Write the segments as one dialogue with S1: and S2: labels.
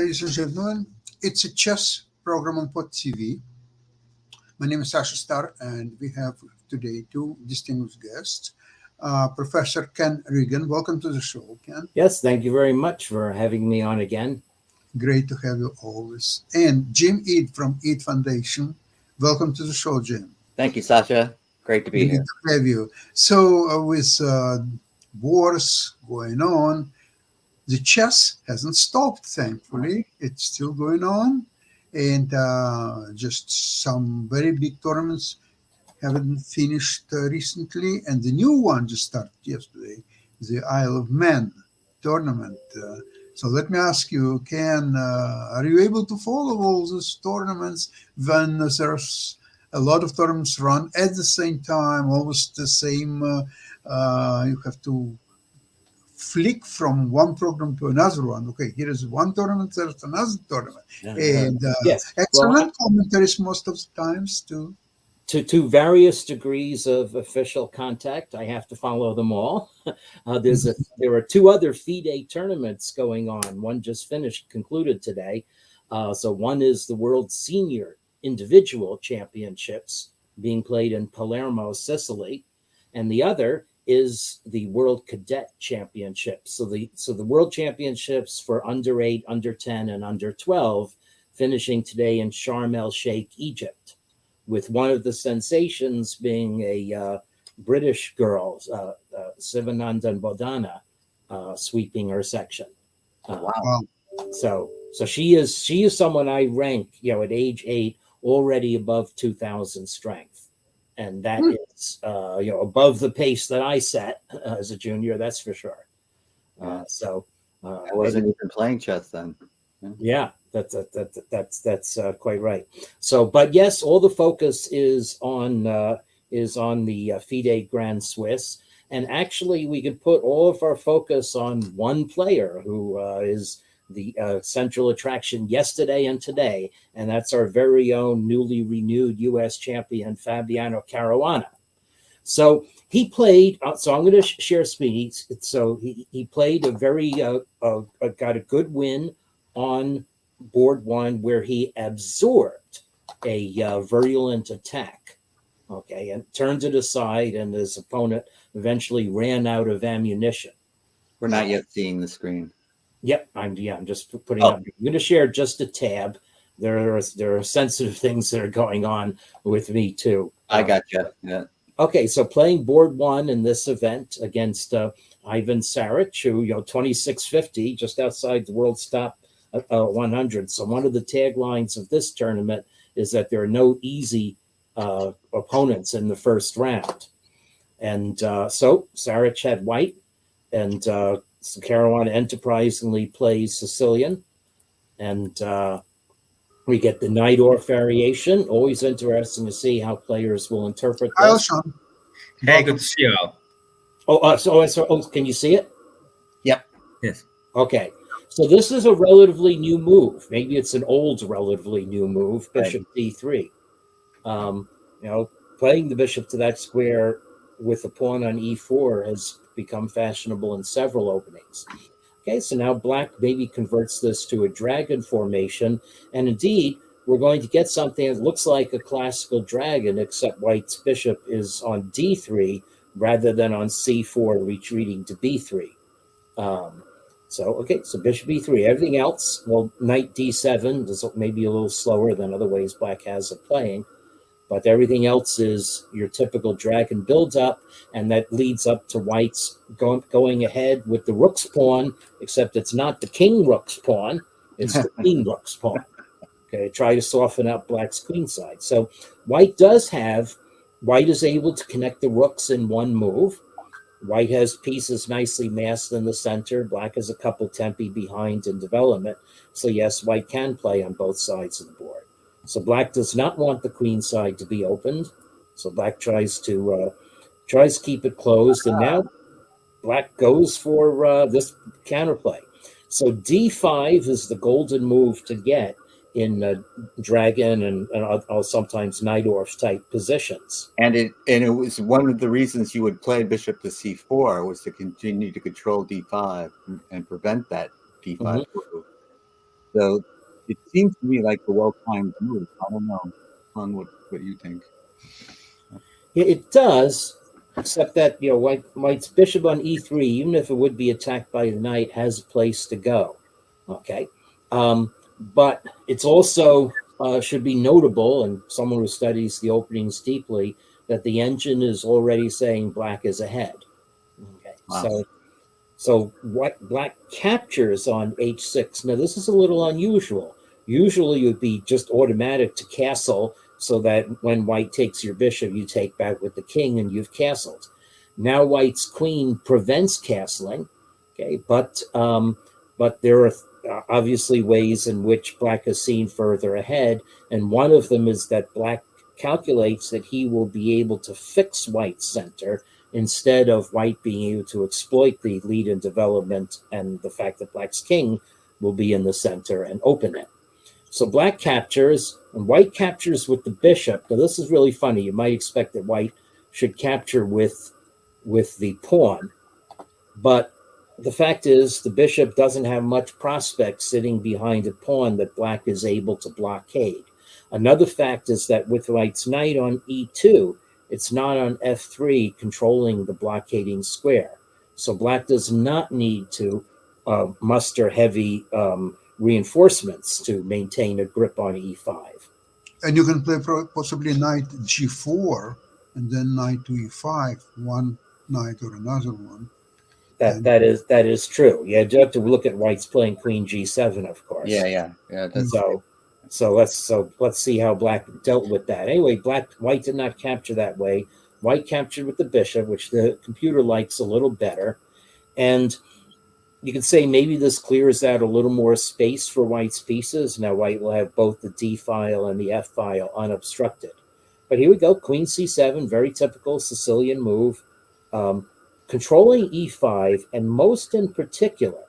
S1: ladies and gentlemen. It's a chess program on Pod TV. My name is Sasha Star, and we have today two distinguished guests. Professor Ken Regan, welcome to the show, Ken.
S2: Yes, thank you very much for having me on again.
S1: Great to have you always. And Jim Ead from Ead Foundation, welcome to the show, Jim.
S3: Thank you, Sasha. Great to be
S1: Great
S3: here.
S1: to have you. So, with wars going on, the chess hasn't stopped, thankfully. It's still going on. And just some very big tournaments haven't finished recently. And the new one just started yesterday, the Isle of Man tournament. So let me ask you, Ken, are you able to follow all these tournaments when there's a lot of tournaments run at the same time, almost the same? You have to flick from one program to another one. Okay, here is one tournament, there's another tournament. And
S2: Yes.
S1: excellent commentaries most of the times too.
S2: To various degrees of official contact, I have to follow them all. There are two other FIDE tournaments going on. One just concluded today. So one is the World Senior Individual Championships being played in Palermo, Sicily, and the other is the World Cadet Championships. So the World Championships for under 8, under 10, and under 12 finishing today in Sharm el Sheikh, Egypt, with one of the sensations being a British girl, Sivanandan Bodhana, sweeping her section.
S3: Wow.
S2: So she is someone I rank, at age 8 already above 2,000 strength, and that is above the pace that I set as a junior. That's for sure.
S3: I wasn't even playing chess then.
S2: Yeah, that's quite right. So, but yes, all the focus is on the FIDE Grand Swiss, and actually, we could put all of our focus on one player who is the central attraction yesterday and today, and that's our very own newly renewed U.S. champion Fabiano Caruana. So he played. So I'm going to share speeds. So he played a very got a good win on board one where he absorbed a virulent attack. Okay, and turned it aside, and his opponent eventually ran out of ammunition.
S3: We're not yet seeing the screen.
S2: Yep, I'm just putting up. I'm going to share just a tab. There are sensitive things that are going on with me too.
S3: I got you. Yeah.
S2: Okay, so playing board one in this event against Ivan Saric, who 2650, just outside the world's top 100. So one of the taglines of this tournament is that there are no easy opponents in the first round. And so Saric had white, and so Caruana enterprisingly plays Sicilian, and we get the Najdorf variation. Always interesting to see how players will interpret this.
S1: Hi, Sean.
S4: Hey, good to see you all.
S2: Can you see it?
S3: Yep.
S4: Yes.
S2: Okay. So this is a relatively new move. Maybe it's an old, relatively new move. Bishop d3. Playing the bishop to that square with the pawn on e4 has become fashionable in several openings. Okay, so now black maybe converts this to a dragon formation, and indeed we're going to get something that looks like a classical dragon, except white's bishop is on d3 rather than on c4, retreating to b3. So bishop e3. Everything else, knight d7 is maybe a little slower than other ways black has of playing. But everything else is your typical dragon build-up, and that leads up to white's going ahead with the rook's pawn, except it's not the king rook's pawn, it's the queen rook's pawn. Okay, try to soften up black's queen side. So white is able to connect the rooks in one move. White has pieces nicely massed in the center. Black has a couple tempi behind in development. So yes, white can play on both sides of the board. So black does not want the queen side to be opened. So black tries to keep it closed, and now black goes for this counterplay. So d5 is the golden move to get in dragon and sometimes Najdorf type positions.
S3: And it was one of the reasons you would play bishop to c4 was to continue to control d5 and prevent that d5 move. So it seems to me like a well-timed move. I don't know, on what you think.
S2: Yeah, it does, except that White's bishop on e3, even if it would be attacked by the knight, has a place to go. Okay, but it's also should be notable, and someone who studies the openings deeply, that the engine is already saying black is ahead. Okay,
S3: Wow.
S2: so what black captures on h6. Now this is a little unusual. Usually it would be just automatic to castle, so that when white takes your bishop, you take back with the king and you've castled. Now white's queen prevents castling. Okay, but there are obviously ways in which black is seen further ahead, and one of them is that black calculates that he will be able to fix white's center instead of white being able to exploit the lead in development and the fact that black's king will be in the center and open it. So black captures, and white captures with the bishop. Now this is really funny. You might expect that white should capture with the pawn, but the fact is the bishop doesn't have much prospect sitting behind a pawn that black is able to blockade. Another fact is that with white's knight on e2, it's not on f3 controlling the blockading square. So black does not need to muster heavy reinforcements to maintain a grip on e5.
S1: And you can play possibly knight g4 and then knight to e5, one knight or another one.
S2: That is true. Yeah, you have to look at white's playing queen g7, of course.
S3: Yeah. That's
S2: So let's see how black dealt with that. Anyway, white did not capture that way. White captured with the bishop, which the computer likes a little better. And you can say maybe this clears out a little more space for white's pieces. Now white will have both the d file and the f file unobstructed. But here we go, queen c7, very typical Sicilian move. Controlling e5, and most in particular,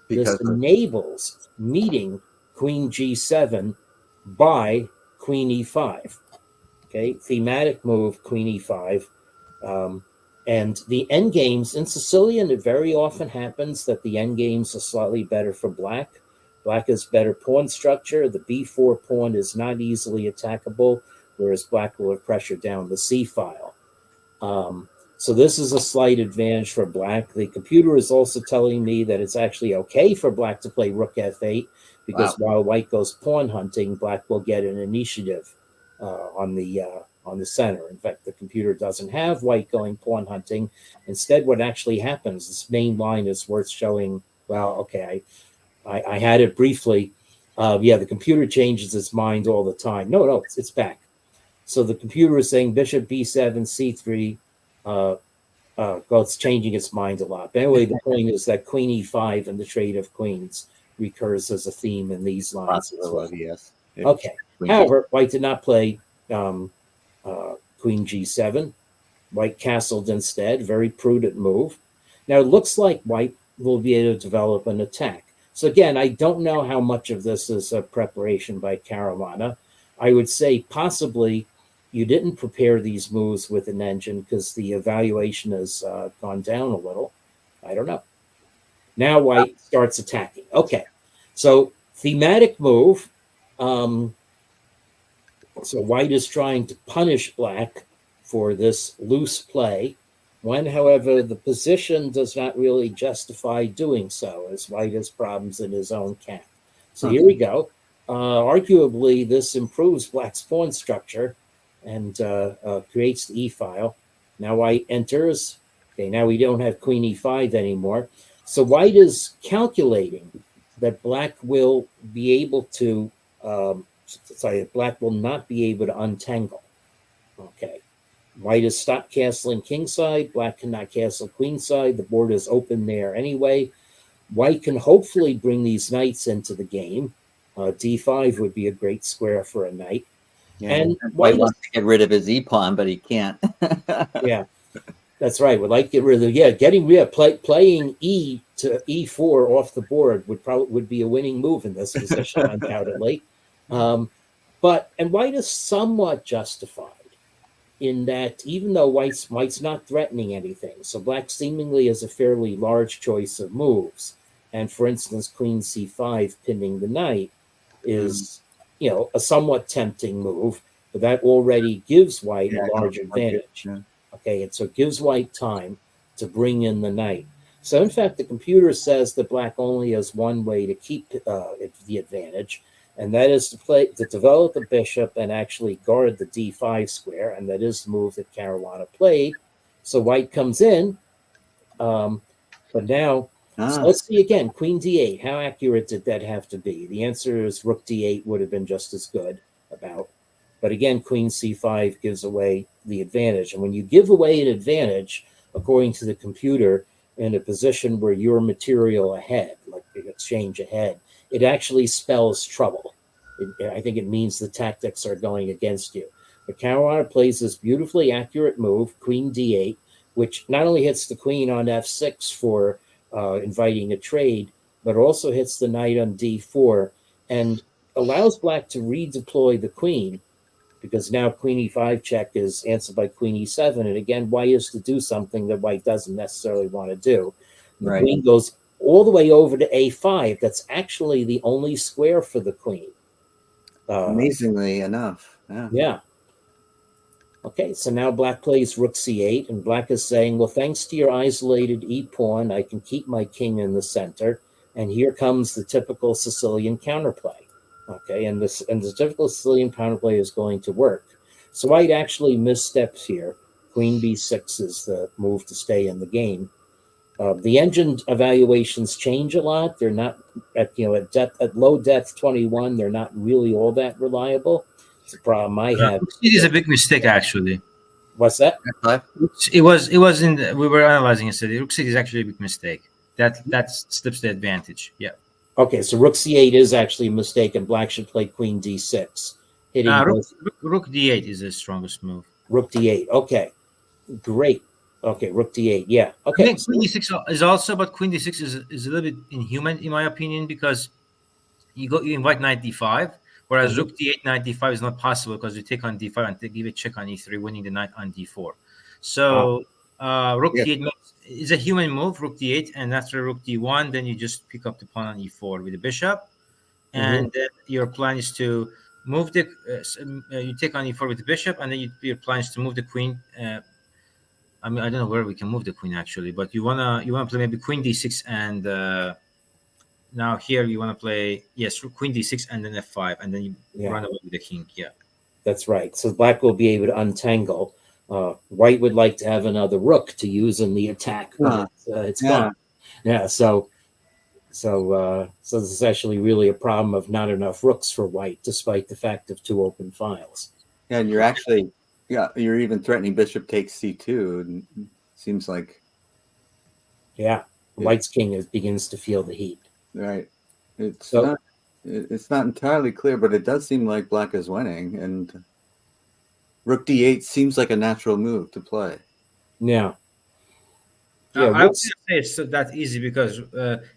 S2: this enables meeting queen g7 by queen e5. Okay, thematic move, queen e5. And the endgames in Sicilian, it very often happens that the endgames are slightly better for black. Black has better pawn structure. The b4 pawn is not easily attackable, whereas black will have pressure down the c file. So this is a slight advantage for black. The computer is also telling me that it's actually okay for black to play rook f8, because while white goes pawn hunting, black will get an initiative on the center. In fact, the computer doesn't have white going pawn hunting. Instead, what actually happens, this main line is worth showing. Well, okay, I had it briefly. The computer changes its mind all the time. No, it's back. So the computer is saying bishop b7, c3. It's changing its mind a lot. But anyway, the point is that queen e5 and the trade of queens recurs as a theme in these lines as well.
S3: Yes.
S2: Okay. However, white did not play queen g7. White castled instead. Very prudent move. Now it looks like white will be able to develop an attack. So again, I don't know how much of this is a preparation by Caruana. I would say possibly you didn't prepare these moves with an engine because the evaluation has gone down a little. I don't know. Now white starts attacking. Okay, so thematic move. So white is trying to punish black for this loose play, when, however, the position does not really justify doing so, as white has problems in his own camp. So here we go. Arguably, this improves black's pawn structure and creates the e-file. Now white enters. Okay, now we don't have queen e5 anymore. So white is calculating that black will be able to, black will not be able to untangle. Okay, white has stopped castling kingside. Black cannot castle queenside. The board is open there anyway. White can hopefully bring these knights into the game. D5 would be a great square for a knight.
S3: Yeah,
S2: and
S3: white wants to get rid of his e-pawn, but he can't.
S2: Yeah, that's right. Would like to get rid of playing e to e4 off the board would be a winning move in this position, undoubtedly. But white is somewhat justified in that even though white's not threatening anything, so black seemingly has a fairly large choice of moves. And for instance, queen c5 pinning the knight is, a somewhat tempting move, but that already gives white
S3: Yeah,
S2: a
S3: I
S2: large
S3: don't like it,
S2: advantage.
S3: yeah.
S2: Okay, and so it gives white time to bring in the knight. So in fact, the computer says that black only has one way to keep the advantage, and that is to develop the bishop and actually guard the d5 square, and that is the move that Caruana played. So white comes in, but now, so let's see again, queen d8. How accurate did that have to be? The answer is rook d8 would have been just as good about. But again, queen c5 gives away the advantage. And when you give away an advantage, according to the computer, in a position where you're material ahead, like the exchange ahead, it actually spells trouble. I think it means the tactics are going against you. But Caruana plays this beautifully accurate move, queen d8, which not only hits the queen on f6 for inviting a trade, but also hits the knight on d4 and allows black to redeploy the queen, because now queen e5 check is answered by queen e7. And again, white is to do something that white doesn't necessarily want to do. The
S3: Right.
S2: queen goes all the way over to a5. That's actually the only square for the queen.
S3: Amazingly enough. Yeah.
S2: Yeah. Okay, so now black plays rook c8, and black is saying, well, thanks to your isolated e-pawn, I can keep my king in the center. And here comes the typical Sicilian counterplay. Okay, and the typical Sicilian counterplay is going to work. So white actually missteps here. Queen b6 is the move to stay in the game. The engine evaluations change a lot. They're not at low depth 21. They're not really all that reliable. It's a problem I have.
S4: It is a big mistake, actually.
S2: What's that?
S4: It was we were analyzing yesterday. Rook 6 is actually a big mistake. That slips the advantage. Yeah.
S2: Okay, so rook c8 is actually a mistake, and black should play queen d6, hitting
S4: Rook d8 is the strongest move.
S2: Rook d8. Okay, great. Okay, rook d8. Yeah. Okay.
S4: I think queen d6 is also, but queen d6 is a little bit inhuman in my opinion, because you invite knight d5, whereas rook d8 knight d5 is not possible because you take on d5 and give a check on e3, winning the knight on d4. So rook d8 is a human move, rook d8, and after rook d1, then you just pick up the pawn on e4 with the bishop, and then your plan is to move the you take on e4 with the bishop, and then your plan is to move the queen. I mean, I don't know where we can move the queen actually, but you wanna play maybe queen d6, and now here you want to play queen d6 and then f5, and then you run away with the king. Yeah,
S2: that's right. So black will be able to untangle. White would like to have another rook to use in the attack, but it's gone. Yeah, so this is actually really a problem of not enough rooks for white, despite the fact of two open files.
S3: Yeah, and you're even threatening bishop takes c2. Seems like
S2: white's king begins to feel the heat.
S3: Right. It's not entirely clear, but it does seem like black is winning, and rook d8 seems like a natural move to play.
S2: Yeah.
S4: I would say it's that easy because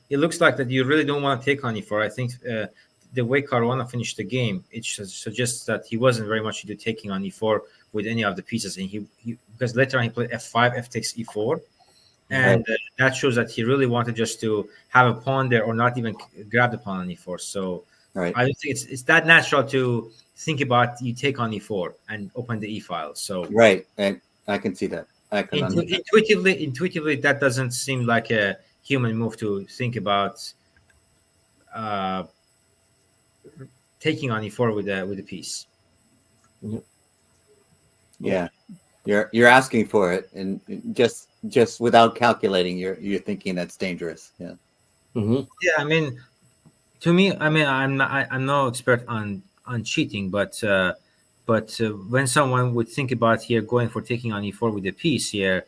S4: it looks like that you really don't want to take on e4. I think the way Caruana finished the game, it suggests that he wasn't very much into taking on e4 with any of the pieces, and he because later on he played f5, f takes e4, and that shows that he really wanted just to have a pawn there or not even grab the pawn on e4. So I don't think it's that natural to think about you take on e4 and open the e file. So
S3: and I can see that.
S4: Intuitively, that doesn't seem like a human move to think about taking on e4 with a piece.
S3: Yeah, you're asking for it, and just without calculating, you're thinking that's dangerous. Yeah.
S4: Yeah, I mean, to me, I'm no expert on cheating, but when someone would think about here going for taking on e4 with a piece here,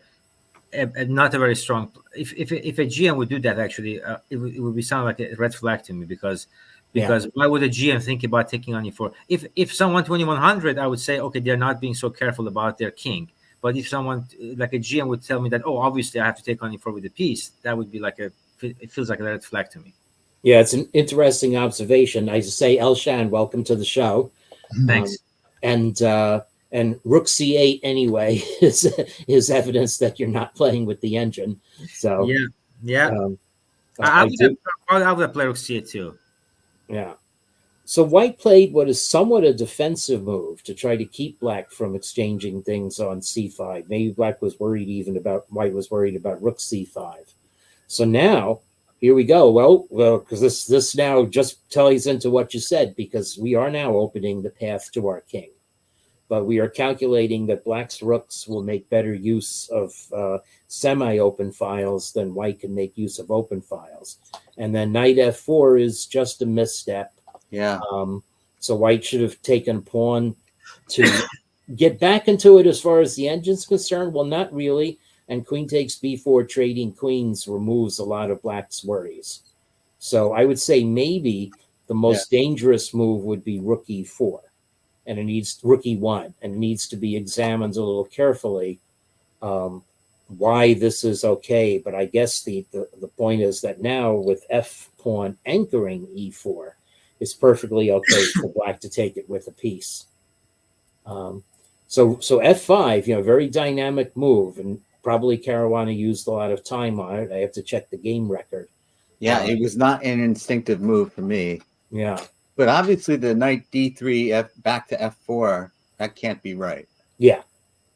S4: not a very strong. If a GM would do that, actually, it would be sound like a red flag to me, because why would a GM think about taking on e4? If someone 2100, I would say, okay, they're not being so careful about their king. But if someone like a GM would tell me that, oh, obviously I have to take on e4 with a piece, that would be it feels like a red flag to me.
S2: Yeah, it's an interesting observation. I say, Elshan, welcome to the show.
S4: Thanks.
S2: And rook c8 anyway is evidence that you're not playing with the engine. So
S4: I would have played rook c8 too.
S2: Yeah. So white played what is somewhat a defensive move to try to keep black from exchanging things on c5. Maybe white was worried about rook c5. So now here we go. Well, because this now just ties into what you said, because we are now opening the path to our king. But we are calculating that black's rooks will make better use of semi-open files than white can make use of open files. And then knight f4 is just a misstep.
S3: Yeah.
S2: So white should have taken pawn to get back into it as far as the engine's concerned. Well, not really. And queen takes b4, trading queens removes a lot of black's worries. So I would say maybe the most dangerous move would be rook e4. And it needs rook e1, and it needs to be examined a little carefully why this is okay. But I guess the point is that now with f pawn anchoring e4, it's perfectly okay for black to take it with a piece. So f5, very dynamic move, and probably Caruana used a lot of time on it. I have to check the game record.
S3: Yeah, it was not an instinctive move for me.
S2: Yeah.
S3: But obviously the knight d3 back to f4, that can't be right.
S2: Yeah.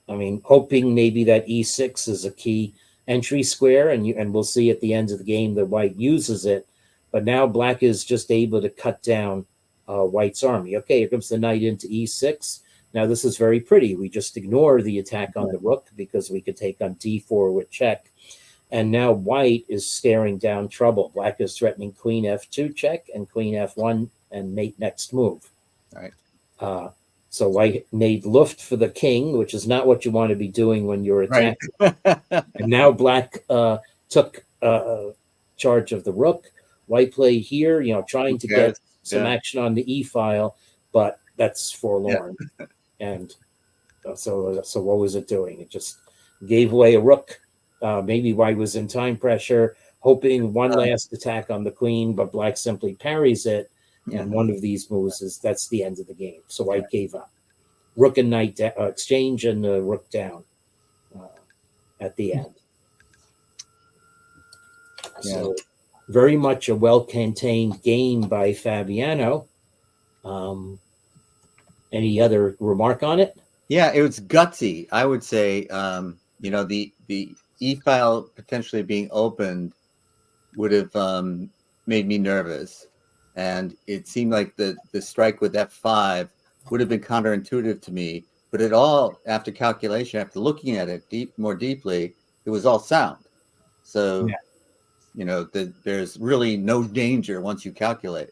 S2: I mean, hoping maybe that e6 is a key entry square, and we'll see at the end of the game that white uses it. But now black is just able to cut down white's army. Okay, here comes the knight into e6. Now this is very pretty. We just ignore the attack on the rook because we could take on d4 with check. And now white is staring down trouble. Black is threatening queen f2 check and queen f1 and mate next move.
S3: Right.
S2: So white made luft for the king, which is not what you want to be doing when you're attacking.
S3: Right.
S2: And now black took charge of the rook. White played here, trying to get some action on the e file, but that's forlorn. Yeah. And so what was it doing? It just gave away a rook. Maybe white was in time pressure, hoping one last attack on the queen, but black simply parries it. And one of these moves that's the end of the game. So white gave up. Rook and knight exchange, and the rook down at the end. So very much a well-contained game by Fabiano. Any other remark on it?
S3: Yeah, it was gutsy. I would say, the e-file potentially being opened would have made me nervous. And it seemed like the strike with f5 would have been counterintuitive to me. But it all, after calculation, after looking at it more deeply, it was all sound. So, there's really no danger once you calculate.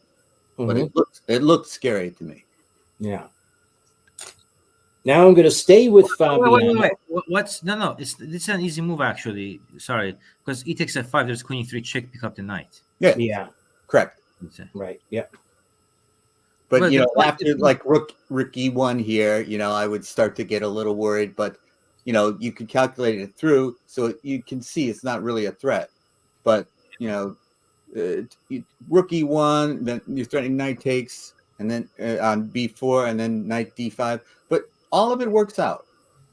S3: Mm-hmm. But it looked scary to me.
S2: Yeah. Now I'm going to stay with Fabiano.
S4: Wait. What's no? It's an easy move actually. Sorry, because e takes f5. There's queen e3 check, pick up the knight.
S2: Yeah.
S3: Correct.
S2: Right. Yeah.
S3: But after like rook e1 here, I would start to get a little worried. But you can calculate it through, so you can see it's not really a threat. But rook e1, then you're threatening knight takes, and then on b4, and then knight d5. But all of it works out.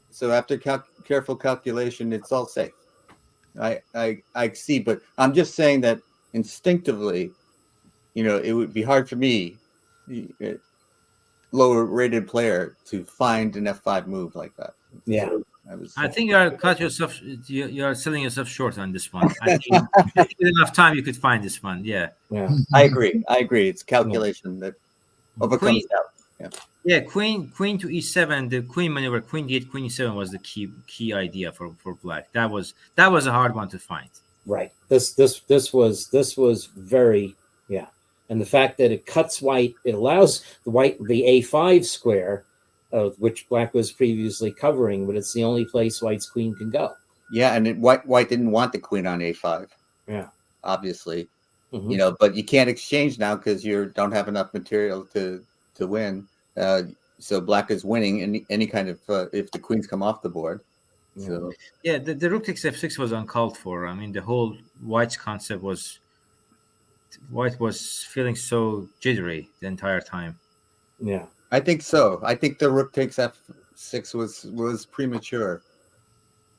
S3: So after careful calculation, it's all safe. I see, but I'm just saying that instinctively, it would be hard for me, lower rated player, to find an f5 move like that.
S2: Yeah.
S3: So
S4: I think you are selling yourself short on this one. I think with enough time you could find this one. Yeah.
S3: I agree. It's calculation that overcomes doubt.
S4: Yeah, queen to e7, the queen maneuver, queen d8, queen e7 was the key idea for black. That was a hard one to find.
S2: Right. This was very and the fact that it cuts white, it allows the a5 square, which black was previously covering, but it's the only place white's queen can go.
S3: Yeah, and white didn't want the queen on a5.
S2: Yeah,
S3: obviously, but you can't exchange now because you don't have enough material to win. So black is winning any kind of if the queens come off the board. So
S4: the rook takes f6 was uncalled for. I mean, the whole white's concept was white was feeling so jittery the entire time.
S2: Yeah,
S3: I think so. I think the rook takes f6 was premature.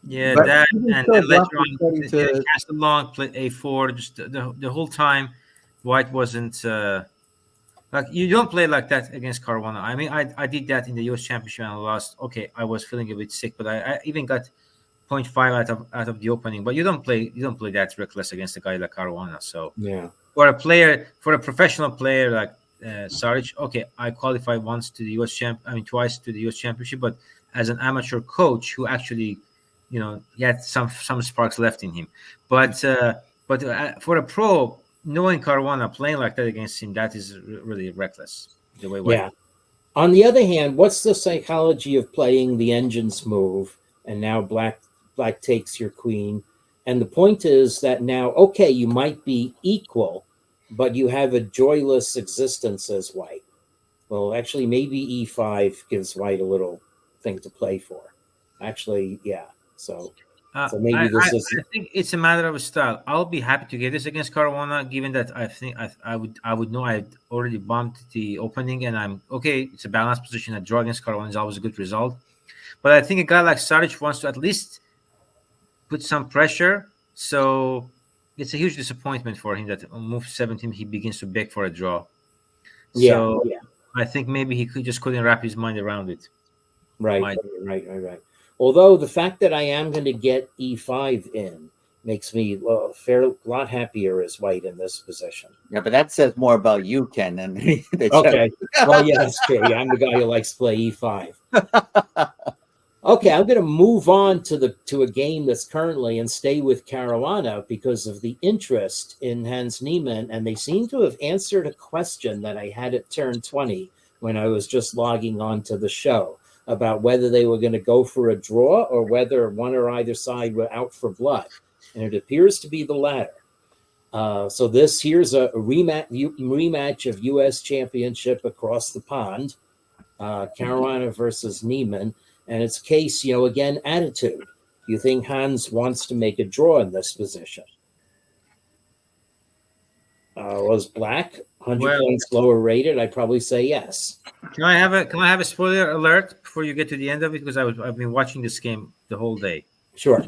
S4: Yeah, but that and then later on, castle long, play a4. Just the whole time, white wasn't Like you don't play like that against Caruana. I mean, I did that in the US Championship and I lost. Okay, I was feeling a bit sick, but I even got 0.5 out of the opening. But you don't play that reckless against a guy like Caruana. So
S2: Yeah.
S4: for a professional player like Saric, okay, I qualified once to the twice to the US Championship, but as an amateur coach who actually, he had some sparks left in him. But for a pro, knowing Caruana playing like that against him, that is really reckless. The way
S2: Yeah. On the other hand, what's the psychology of playing the engine's move and now black takes your queen? And the point is that now, okay, you might be equal, but you have a joyless existence as white. Well, actually, maybe e5 gives white a little thing to play for. Actually, yeah. So maybe this is.
S4: I think it's a matter of style. I'll be happy to get this against Caruana, given that I think I would know I'd already bumped the opening, and I'm okay. It's a balanced position. A draw against Caruana is always a good result. But I think a guy like Saric wants to at least put some pressure. So it's a huge disappointment for him that on move 17 he begins to beg for a draw. So I think maybe he couldn't wrap his mind around it.
S2: Right. Although the fact that I am going to get e5 in makes me a lot happier as white in this position.
S3: Yeah, but that says more about you, Ken, than
S2: okay. Well, yeah, that's true. Yeah, I'm the guy who likes to play e5. Okay, I'm going to move on to a game that's currently and stay with Caruana because of the interest in Hans Niemann, and they seem to have answered a question that I had at turn 20 when I was just logging on to the show about whether they were going to go for a draw or whether one or either side were out for blood, and it appears to be the latter. So here's a rematch of U.S. Championship across the pond, Caruana versus Niemann. And it's case, again, attitude. Do you think Hans wants to make a draw in this position? Was black 100 points lower rated? I'd probably say yes.
S4: Can I have a spoiler alert before you get to the end of it? Because I've been watching this game the whole day.
S2: Sure.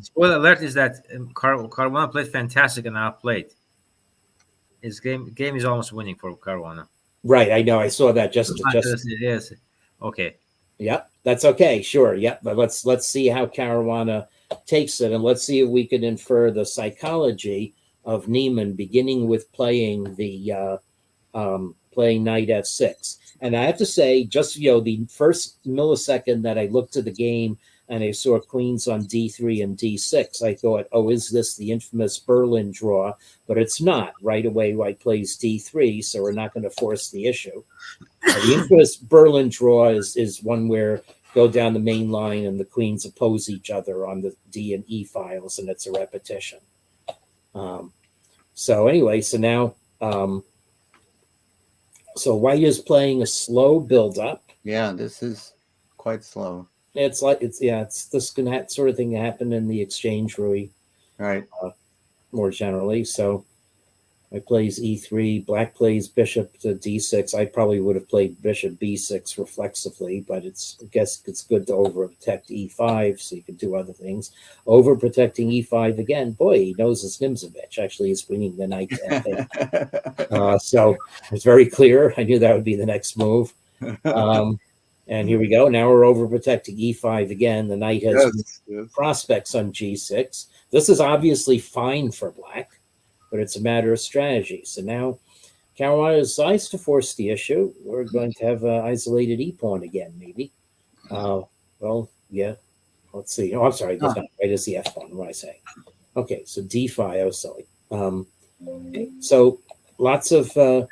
S4: Spoiler alert is that Caruana played fantastic and outplayed. His game is almost winning for Caruana.
S2: Right, I know. I saw that just.
S4: Yes. Okay.
S2: Yep, that's okay. Sure. Yep, but let's see how Caruana takes it, and let's see if we can infer the psychology of Niemann, beginning with playing the playing knight f6. And I have to say, just the first millisecond that I looked at the game and I saw queens on d3 and d6, I thought, oh, is this the infamous Berlin draw? But it's not. Right away, white plays d3, so we're not going to force the issue. The infamous Berlin draw is one where go down the main line and the queens oppose each other on the D and E files, and it's a repetition. So now, so white is playing a slow build-up.
S3: Yeah, this is quite slow.
S2: It's this sort of thing that happened in the exchange, Rui.
S3: Right.
S2: More generally, so white plays e3, black plays bishop to d6. I probably would have played bishop b6 reflexively, but I guess it's good to overprotect e5 so you can do other things. Overprotecting e5 again, boy, he knows his Nimzovich. Actually, he's bringing the knight to f8. So it's very clear. I knew that would be the next move. And here we go. Now we're overprotecting e5 again. The knight has prospects on g6. This is obviously fine for black, but it's a matter of strategy. So now Caruana decides to force the issue. We're going to have an isolated e-pawn again, maybe. Well, yeah. Let's see. Oh, I'm sorry. That's not right. It's the f-pawn. What am I saying? Okay, so d5. Oh, silly. Okay. So lots of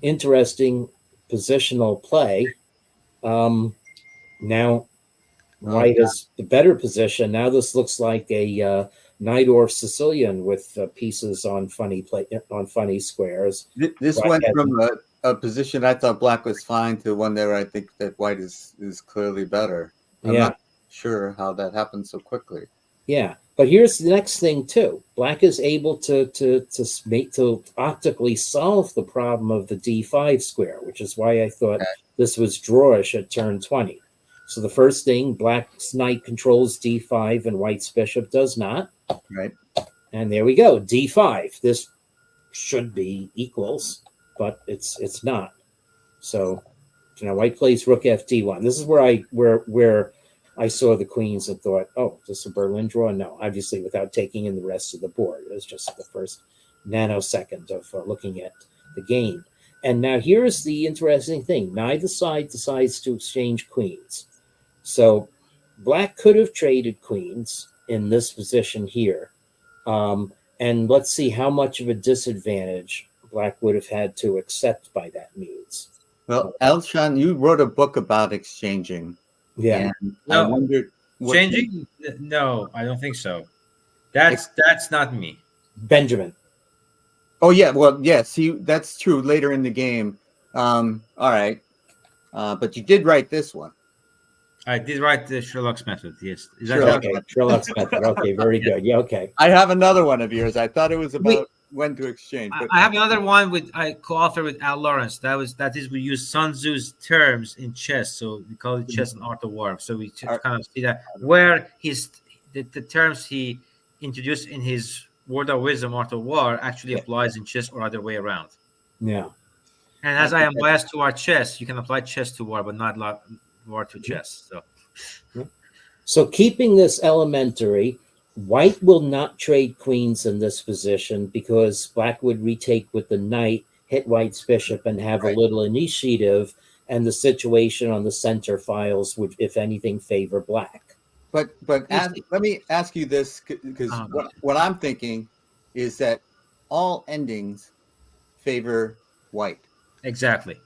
S2: interesting positional play. Now white is the better position. Now this looks like a Najdorf Sicilian with pieces on funny squares.
S3: This
S2: Black
S3: went from a position I thought black was fine to one there I think that white is clearly better. I'm not sure how that happened so quickly.
S2: Yeah, but here's the next thing too. Black is able to optically solve the problem of the d5 square, which is why I thought this was drawish at turn 20. So the first thing, black's knight controls d5 and white's bishop does not.
S3: Right.
S2: And there we go, d5. This should be equals. but it's not. So now white plays rook fd1. This is where I saw the queens and thought, oh, is this a Berlin draw? No, obviously without taking in the rest of the board. It was just the first nanosecond of looking at the game. And now here's the interesting thing. Neither side decides to exchange queens. So black could have traded queens in this position here. And let's see how much of a disadvantage black would have had to accept by that means.
S3: Well, Elshan, you wrote a book about exchanging.
S2: Yeah.
S3: And I
S4: No.
S3: wondered
S4: Changing? No, I don't think so. That's not me.
S2: Benjamin.
S3: Oh yeah, well, yeah. See, that's true. Later in the game. All right, but you did write this one.
S4: I did write the Sherlock's method. Yes, is that
S3: Sherlock.
S2: Okay, Sherlock's method. Okay, very good. Yeah, okay.
S3: I have another one of yours. I thought it was about when to exchange. But
S4: I have another one with I co-author with Al Lawrence. That is we use Sun Tzu's terms in chess, so we call it chess and art of war. So we kind of see that where the terms he introduced in his Word of Wisdom, Art of War actually applies in chess or other way around.
S2: Yeah.
S4: And as I am biased toward chess, you can apply chess to war, but not war to chess.
S2: So keeping this elementary, white will not trade queens in this position because black would retake with the knight, hit white's bishop, and have a little initiative, and the situation on the center files would, if anything, favor black.
S3: But let me ask you this, because what I'm thinking is that all endings favor white.
S4: Exactly.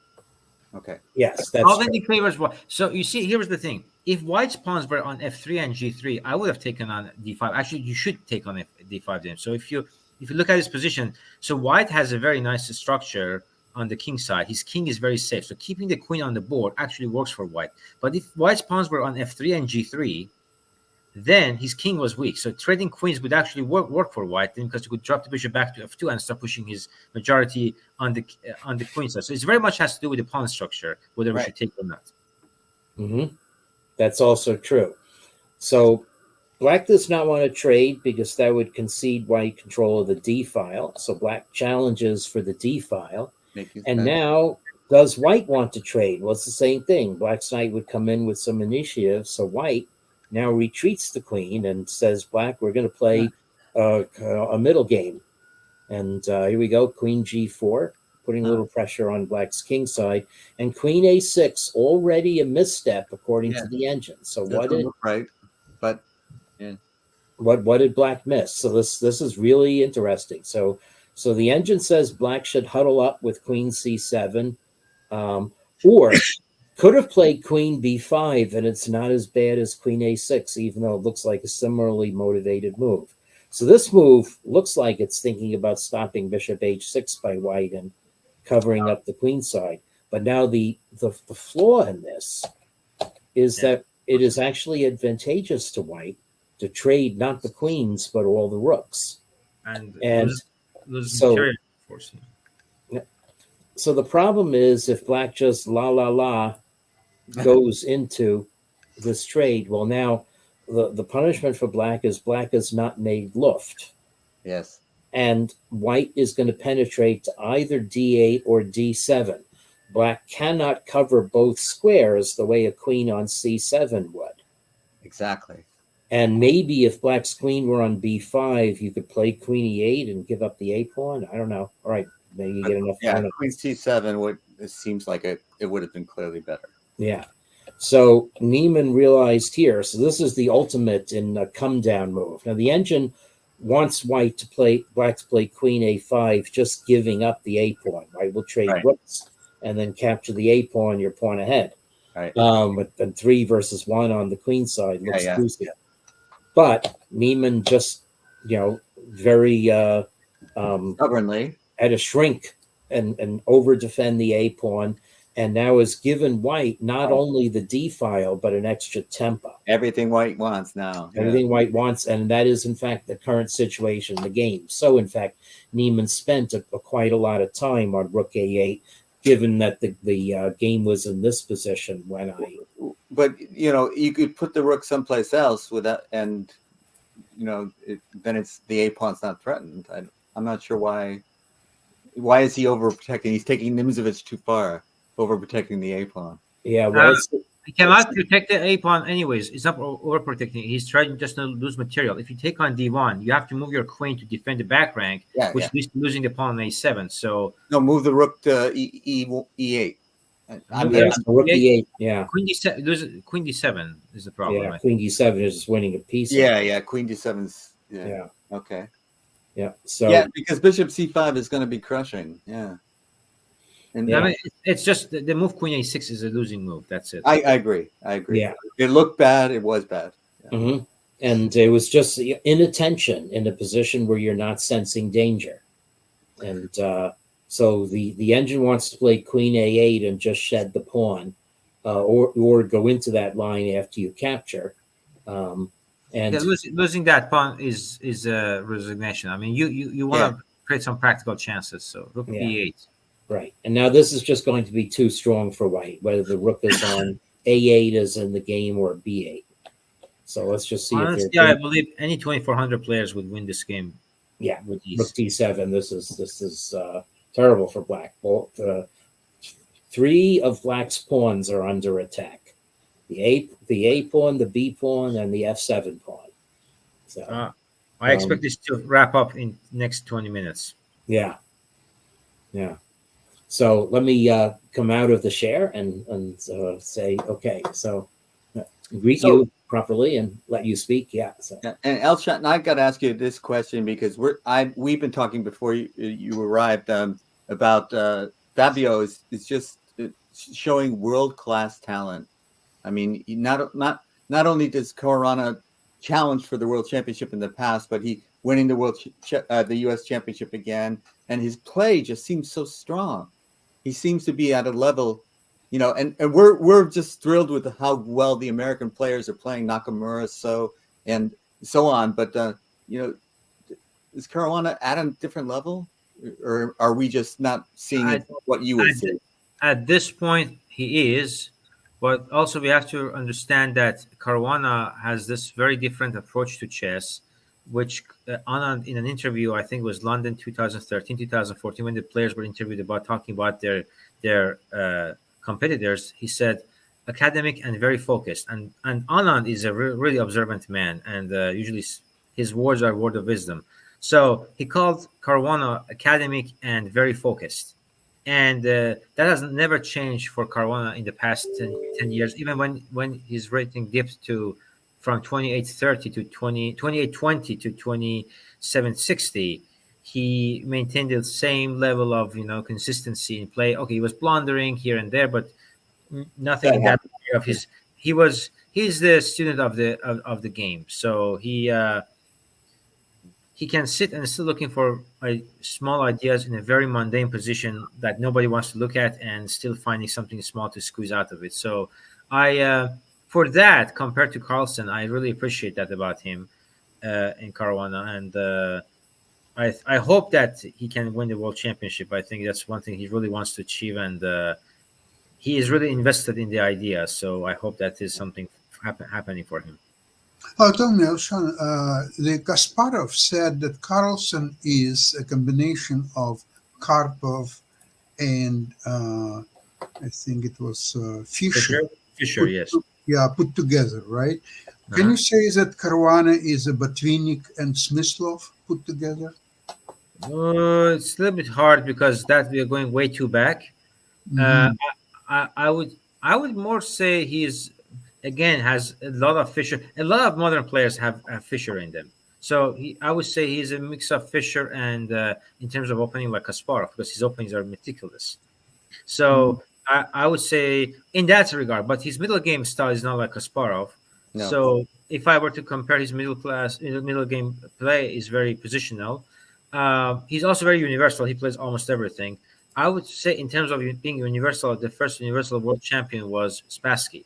S3: Okay.
S2: Yes, that's
S4: all ending favors white. So you see, here's the thing: if white's pawns were on f3 and g3, I would have taken on d5. Actually, you should take on d5 then. So if you look at his position, so white has a very nice structure on the king side. His king is very safe. So keeping the queen on the board actually works for white. But if white's pawns were on f3 and g3, then his king was weak. So trading queens would actually work for white, then, because you could drop the bishop back to f2 and start pushing his majority on the queen side. So it's very much has to do with the pawn structure, whether we should take or not.
S2: Mm-hmm. That's also true. So black does not want to trade because that would concede white control of the d file. So black challenges for the d file. And now, does white want to trade? Well, it's the same thing. Black's knight would come in with some initiative. So white now retreats the queen and says, black, we're going to play a middle game. And here we go, queen g4, putting a little pressure on black's king side. And queen a6, already a misstep according to the engine. So what did what did black miss? So this is really interesting. So the engine says black should huddle up with queen c7, or could have played queen b5, and it's not as bad as queen a6, even though it looks like a similarly motivated move. So this move looks like it's thinking about stopping bishop h6 by white and covering up the queen side. But now the flaw in this is that it is actually advantageous to white to trade not the queens, but all the rooks. And so the problem is if black just goes into this trade, well, now the punishment for black is not made Luft.
S3: Yes.
S2: And white is going to penetrate to either d8 or d7. Black cannot cover both squares the way a queen on c7 would.
S3: Exactly.
S2: And maybe if black's queen were on b5, you could play queen e8 and give up the a pawn. I don't know. All right, maybe you get enough.
S3: Yeah, queen c7 it seems like it would have been clearly better.
S2: Yeah. So Niemann realized here. So this is the ultimate in a come down move. Now the engine wants black to play queen a5, just giving up the a pawn. Right, we'll trade rooks and then capture the a pawn. Your pawn ahead.
S3: Right.
S2: But then 3 versus 1 on the queen side looks juicy. But Niemann just, very
S3: stubbornly
S2: had to shrink and over defend the a pawn, and now has given white not only the d file but an extra tempo.
S3: Everything white wants now.
S2: Everything white wants, and that is in fact the current situation in the game. So in fact, Niemann spent quite a lot of time on rook a8, given that the game was in this position when I.
S3: But you could put the rook someplace else without, and then it's the a pawn's not threatened. I'm not sure why Why is he overprotecting? He's taking Nimzovich too far, overprotecting the A pawn.
S2: Yeah, well,
S4: He cannot protect the A pawn anyways. It's not overprotecting. He's trying just to lose material. If you take on D1, you have to move your queen to defend the back rank,
S3: Yeah,
S4: which
S3: yeah.
S4: leads to losing the pawn on A7. So
S3: No, move the rook to E8. I'm
S2: yeah,
S4: There's-
S2: rook E8. Yeah,
S4: Queen D7, Queen D7 is the problem.
S2: yeah.
S4: I think.
S2: Queen D7 is winning a piece.
S3: yeah. Queen D7's. Yeah.
S2: Yeah.
S3: Okay.
S2: Yeah. So
S3: Yeah, because Bishop C5 is going to be crushing. Yeah. And
S4: I mean, it's just the move Queen A6 is a losing move. That's it.
S3: I agree. I agree.
S2: yeah.
S3: It looked bad. It was bad.
S2: Mhm. And it was just inattention in a position where you're not sensing danger. And so the engine wants to play Queen A8 and just shed the pawn, or go into that line after you capture. And
S4: Yeah, losing that pawn is a resignation. I mean, you want to create some practical chances. So rook
S2: Yeah.
S4: B8.
S2: right. And now this is just going to be too strong for white, whether the rook is on A8 is in the game or B8. So let's just see
S4: Honestly,
S2: if
S4: I believe any 2400 players would win this game.
S2: yeah.
S4: With
S2: Rook
S4: ease.
S2: D7. This is terrible for black. Both three of black's pawns are under attack. The A pawn, the B pawn, and the F7 pawn. So
S4: I expect this to wrap up in next 20 minutes.
S2: yeah. So let me come out of the share and say okay. So greet you properly and let you speak. Yeah. So
S3: Yeah. And Elshot, and I've got to ask you this question because we've been talking before you arrived about Fabio is just showing world-class talent. I mean, not only does Caruana challenge for the world championship in the past, but he winning the U.S. championship again, and his play just seems so strong. He seems to be at a level, and we're just thrilled with how well the American players are playing, Nakamura, and so on. But is Caruana at a different level, or are we just not seeing what you would see?
S4: At this point, he is, but also we have to understand that Caruana has this very different approach to chess, which in an interview, I think it was London 2013, 2014, when the players were interviewed about talking about their competitors, he said academic and very focused. And Anand is a really observant man, and usually his words are word of wisdom. So he called Caruana academic and very focused. And that has never changed for Caruana in the past 10 years, even when his rating dipped from 2830 to 2820 to 2760. He maintained the same level of consistency in play. Okay, he was blundering here and there, but nothing in that of his. He's the student of the game, so he can sit and still looking for small ideas in a very mundane position that nobody wants to look at, and still finding something small to squeeze out of it. So for that, compared to Carlsen, I really appreciate that about him in Caruana, and I hope that he can win the world championship. I think that's one thing he really wants to achieve, and he is really invested in the idea. So I hope that is something happening for him.
S1: Tell me, Elshan, the Kasparov said that Carlsen is a combination of Karpov and I think it was Fischer.
S4: Fischer, yes.
S1: Put together, right? Can you say that Caruana is a Botvinnik and Smyslov put together?
S4: It's a little bit hard because that we are going way too back.
S1: Mhm.
S4: I would more say he's again has a lot of Fischer. A lot of modern players have Fischer in them. So I would say he's a mix of Fischer and in terms of opening like Kasparov, because his openings are meticulous. So I would say in that regard, but his middle game style is not like Kasparov.
S3: No.
S4: So if I were to compare his middle game play is very positional. He's also very universal. He plays almost everything. I would say in terms of being universal, the first universal world champion was Spassky.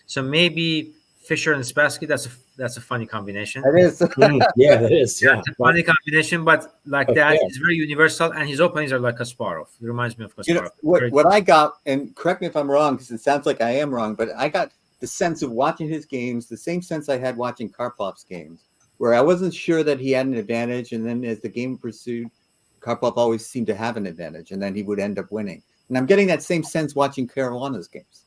S4: So maybe Fischer and Spassky, that's a funny combination.
S3: It is.
S2: yeah, that is. Yeah,
S4: It's a funny combination, but like that, it's very universal, and his openings are like Kasparov. It reminds me of Kasparov.
S3: What I got, and correct me if I'm wrong, because it sounds like I am wrong, but I got the sense of watching his games, the same sense I had watching Karpov's games, where I wasn't sure that he had an advantage, and then as the game pursued, Karpov always seemed to have an advantage, and then he would end up winning. And I'm getting that same sense watching Caruana's games.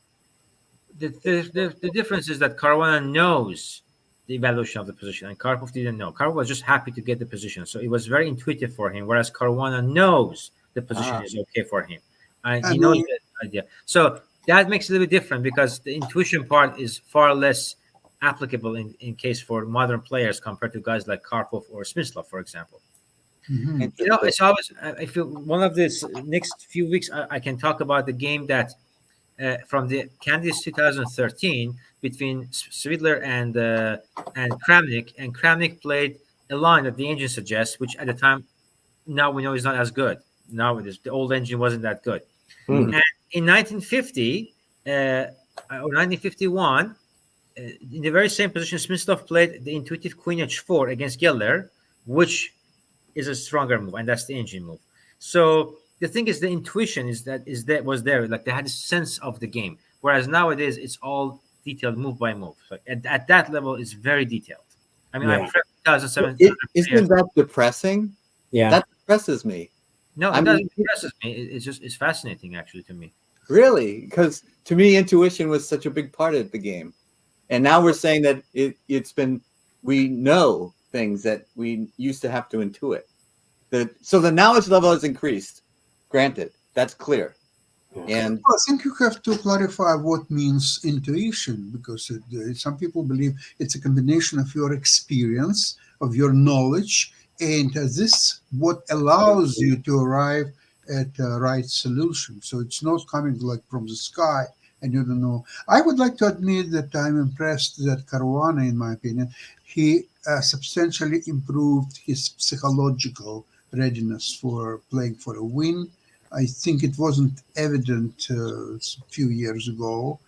S4: The difference is that Caruana knows the evaluation of the position, and Karpov didn't know. Karpov was just happy to get the position, so it was very intuitive for him. Whereas Caruana knows the position is okay for him, and he knows the idea. So that makes it a little bit different because the intuition part is far less applicable in case for modern players compared to guys like Karpov or Smyslov, for example.
S1: Mhm.
S4: You know, it's always, I feel one of this next few weeks, I can talk about the game that from the Candidates 2013 between Svidler and Kramnik, and Kramnik played a line that the engine suggests, which at the time, now we know is not as good. Now it is. The old engine wasn't that good.
S2: Hmm.
S4: And in 1950 or 1951, in the very same position, Smyslov played the intuitive Queen H4 against Geller, which is a stronger move, and that's the engine move. So the thing is, the intuition was there, like they had a sense of the game. Whereas nowadays, it's all detailed move by move. So at that level, it's very detailed. I mean,
S2: Yeah.
S4: I prepped 2007.
S3: Isn't that depressing?
S2: Yeah.
S3: That depresses me.
S4: No,
S3: I
S4: it
S3: mean-
S4: doesn't impress me. It's fascinating actually to me.
S3: Really? Because to me, intuition was such a big part of the game. And now we're saying that we know things that we used to have to intuit. So the knowledge level has increased. Granted, that's clear. And
S1: I think you have to clarify what means intuition, because some people believe it's a combination of your experience, of your knowledge, and this what allows you to arrive at the right solution. So it's not coming like from the sky and you don't know. I would like to admit that I'm impressed that Caruana, in my opinion, he substantially improved his psychological readiness for playing for a win. I think it wasn't evident a few years ago.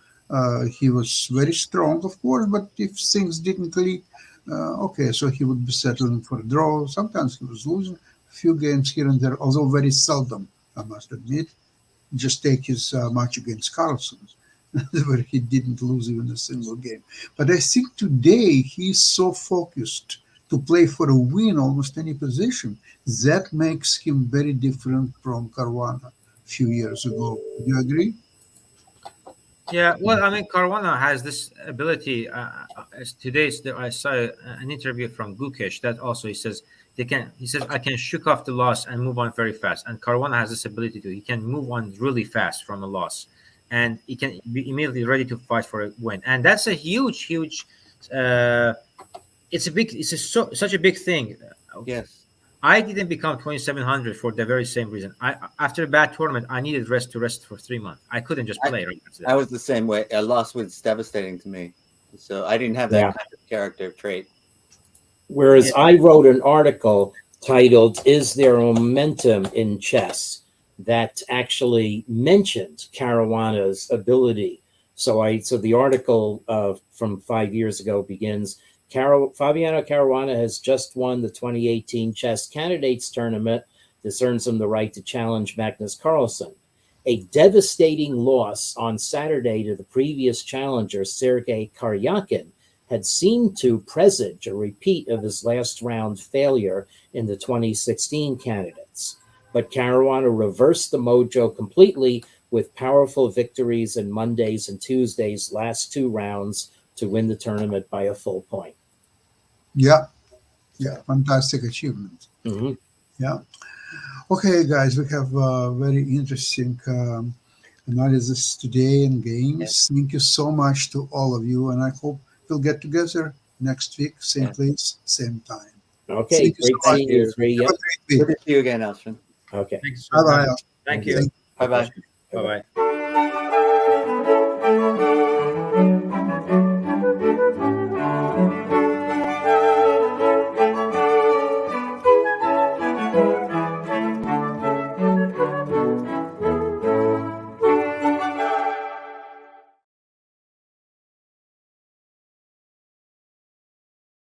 S1: He was very strong, of course, but if things didn't click, okay, so he would be settling for a draw. Sometimes he was losing a few games here and there, although very seldom, I must admit. Just take his match against Carlsen, where he didn't lose even a single game. But I think today he's so focused to play for a win almost any position. That makes him very different from Caruana a few years ago. Do you agree?
S4: Yeah, well, I mean, Caruana has this ability. As today, I saw an interview from Gukesh that also he says he says I can shook off the loss and move on very fast. And Caruana has this ability he can move on really fast from a loss, and he can be immediately ready to fight for a win. And that's a huge. Such a big thing.
S3: yes,
S4: I didn't become 2700 for the very same reason. After a bad tournament, I needed rest for 3 months. I couldn't just play right after that.
S3: I was the same way. A loss was devastating to me. So I didn't have that
S2: Yeah.
S3: kind of character trait.
S2: Whereas I wrote an article titled "Is There Momentum in Chess?" that actually mentioned Caruana's ability. So the article from 5 years ago begins. Fabiano Caruana has just won the 2018 Chess Candidates Tournament. This earns him the right to challenge Magnus Carlsen. A devastating loss on Saturday to the previous challenger, Sergei Karyakin, had seemed to presage a repeat of his last round failure in the 2016 Candidates. But Caruana reversed the mojo completely with powerful victories in Monday's and Tuesday's last 2 rounds to win the tournament by a full point.
S1: Yeah, fantastic achievement.
S2: Mm-hmm.
S1: Yeah. Okay, guys, we have very interesting analysis today in games.
S3: Yes.
S1: Thank you so much to all of you, and I hope we'll get together next week, same place, same time.
S2: Okay,
S1: Thank you so
S2: great seeing you, Three.
S1: Have
S2: Yep.
S1: a great
S3: Good
S1: week.
S3: to see you again, Elshon.
S2: Okay.
S4: Thank you so much.
S1: Bye-bye.
S4: Thank you.
S3: Bye bye.
S4: Bye bye.